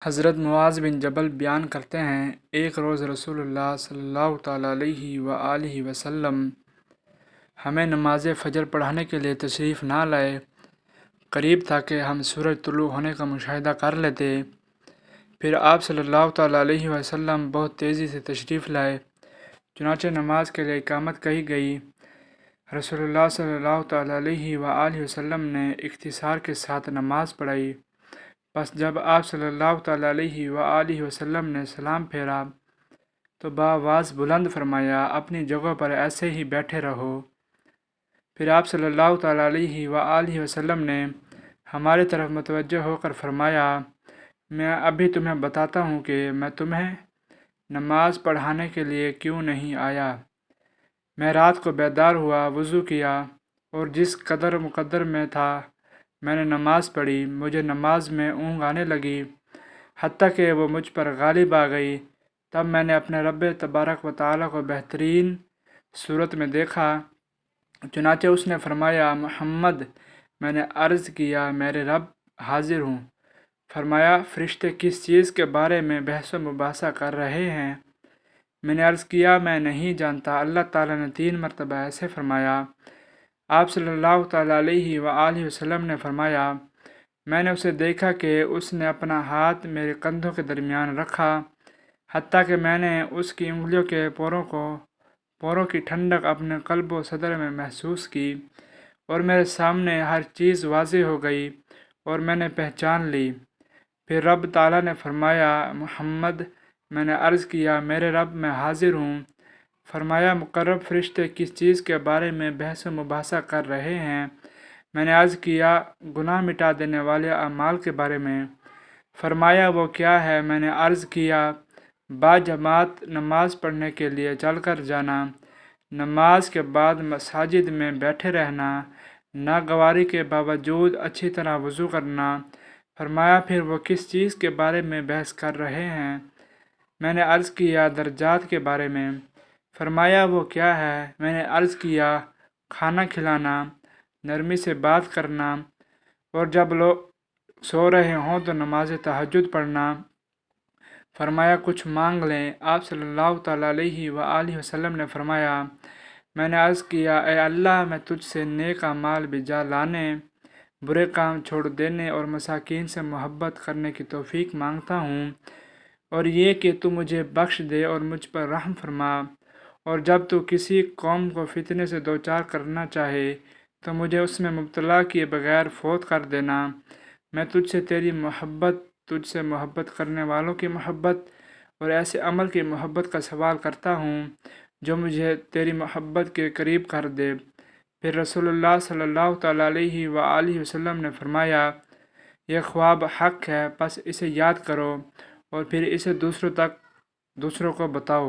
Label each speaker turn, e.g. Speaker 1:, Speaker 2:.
Speaker 1: حضرت معاذ بن جبل بیان کرتے ہیں، ایک روز رسول اللہ صلی اللہ تعالیٰ علیہ وآلہ وسلم ہمیں نماز فجر پڑھانے کے لیے تشریف نہ لائے۔ قریب تھا کہ ہم سورج طلوع ہونے کا مشاہدہ کر لیتے۔ پھر آپ صلی اللہ تعالیٰ علیہ وسلم بہت تیزی سے تشریف لائے، چنانچہ نماز کے لیے اقامت کہی گئی۔ رسول اللہ صلی اللہ تعالیٰ علیہ وآلہ وسلم نے اختصار کے ساتھ نماز پڑھائی۔ پس جب آپ صلی اللہ تعالیٰ علیہ وآلہ وسلم نے سلام پھیرا تو بآواز بلند فرمایا، اپنی جگہوں پر ایسے ہی بیٹھے رہو۔ پھر آپ صلی اللہ تعالیٰ علیہ وآلہ وسلم نے ہماری طرف متوجہ ہو کر فرمایا، میں ابھی تمہیں بتاتا ہوں کہ میں تمہیں نماز پڑھانے کے لیے کیوں نہیں آیا۔ میں رات کو بیدار ہوا، وضو کیا اور جس قدر مقدر میں تھا میں نے نماز پڑھی۔ مجھے نماز میں اونگ آنے لگی، حتیٰ کہ وہ مجھ پر غالب آ گئی۔ تب میں نے اپنے رب تبارک و تعالیٰ کو بہترین صورت میں دیکھا۔ چنانچہ اس نے فرمایا، محمد، میں نے عرض کیا، میرے رب حاضر ہوں۔ فرمایا، فرشتے کس چیز کے بارے میں بحث و مباحثہ کر رہے ہیں؟ میں نے عرض کیا، میں نہیں جانتا۔ اللہ تعالیٰ نے 3 مرتبہ ایسے فرمایا۔ آپ صلی اللہ تعالیٰ علیہ وآلہ وسلم نے فرمایا، میں نے اسے دیکھا کہ اس نے اپنا ہاتھ میرے کندھوں کے درمیان رکھا، حتیٰ کہ میں نے اس کی انگلیوں کے پوروں کی ٹھنڈک اپنے قلب و صدر میں محسوس کی، اور میرے سامنے ہر چیز واضح ہو گئی اور میں نے پہچان لی۔ پھر رب تعالیٰ نے فرمایا، محمد، میں نے عرض کیا، میرے رب میں حاضر ہوں۔ فرمایا، مقرب فرشتے کس چیز کے بارے میں بحث و مباحثہ کر رہے ہیں؟ میں نے عرض کیا، گناہ مٹا دینے والے اعمال کے بارے میں۔ فرمایا، وہ کیا ہے؟ میں نے عرض کیا، باجماعت نماز پڑھنے کے لیے چل کر جانا، نماز کے بعد مساجد میں بیٹھے رہنا، ناگواری کے باوجود اچھی طرح وضو کرنا۔ فرمایا، پھر وہ کس چیز کے بارے میں بحث کر رہے ہیں؟ میں نے عرض کیا، درجات کے بارے میں۔ فرمایا، وہ کیا ہے؟ میں نے عرض کیا، کھانا کھلانا، نرمی سے بات کرنا، اور جب لوگ سو رہے ہوں تو نماز تہجد پڑھنا۔ فرمایا، کچھ مانگ لیں۔ آپ صلی اللہ تعالیٰ علیہ وآلہ وسلم نے فرمایا، میں نے عرض کیا، اے اللہ، میں تجھ سے نیک اعمال بجا لانے، برے کام چھوڑ دینے اور مساکین سے محبت کرنے کی توفیق مانگتا ہوں، اور یہ کہ تو مجھے بخش دے اور مجھ پر رحم فرما، اور جب تو کسی قوم کو فتنے سے دوچار کرنا چاہے تو مجھے اس میں مبتلا کیے بغیر فوت کر دینا۔ میں تجھ سے تیری محبت، تجھ سے محبت کرنے والوں کی محبت اور ایسے عمل کی محبت کا سوال کرتا ہوں جو مجھے تیری محبت کے قریب کر دے۔ پھر رسول اللہ صلی اللہ تعالیٰ علیہ وآلہ وسلم نے فرمایا، یہ خواب حق ہے، پس اسے یاد کرو اور پھر اسے دوسروں کو بتاؤ۔